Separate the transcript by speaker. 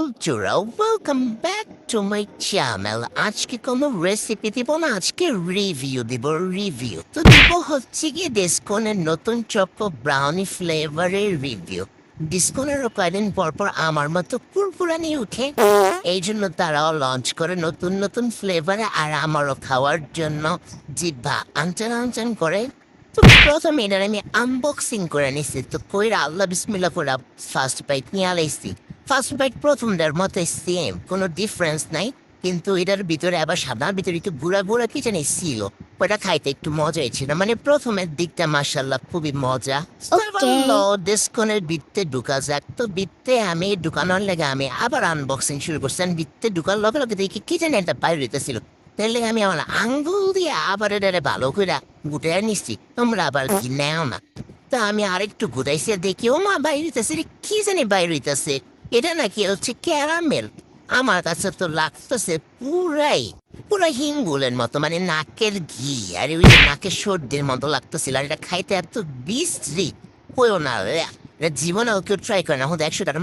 Speaker 1: বন্ধুরা welcome back to my channel. আজকে কোনো রেসিপি দিব না, আজকে রিভিউ দিব। তো দিব হচ্ছে গিয়ে ডিসকনের নতুন চকো ব্রাউনি ফ্লেভারের রিভিউ। ডিসকনেরও কয়েকদিন পরপর আমার মতো পুরপুরানি উঠে, এই জন্য তারাও লঞ্চ করে নতুন নতুন ফ্লেভারে, আর আমারও খাওয়ার জন্য জিভা আনচান আনচান করে। তো প্রথমে এটার আমি আনবক্সিং করে নিছি, তো কইরা আল্লাহ বিসমিল্লাহ করে ফার্স্ট বাইট নিয়ে আলাইছি। ফার্স্ট বাইট প্রথমটার মতো সেম, কোনো ডিফারেন্স নাই, কিন্তু এটার ভিতরে আবার সাদার ভিতরে একটু গুঁড়া গুঁড়া কি জানি ছিল, ওটা খাইতে একটু মজাই ছিল। মানে প্রথমের দিকটা মাশাল্লাহ খুবই মজা। ডিসকনের বৃত্তে ঢুকা যাক। তো বৃত্তে আমি ঢুকানোর লেগে আমি আবার আনবক্সিং শুরু করছি। বৃত্তে ঢুকার লগে লগে দেখি কি জানি একটা বাইরে হইতেছিল, তাহলে আমি আমার আঙ্গুল দিয়ে আবার এটা ভালো করে গুটে নিচ্ছি। তোমরা আবার কি নেও না। তা আমি আরেকটু ঘুরাইছি, দেখি ও মা বাইরে হইতেছে, কি জানি বাইরে হইতেছে। এটা নাকি হচ্ছে ক্যারামেল। আমার কাছে তো লাগতেছে পুরা হিঙ্গুলের মতো, মানে নাকের ঘি আর ওই যে নাকের সর্দির মতো লাগতেছিল। আর এটা খাইতে এত বিশ্রী হয়েও না, এটা জীবনেও কেউ ট্রাই করে না। 100 টাকা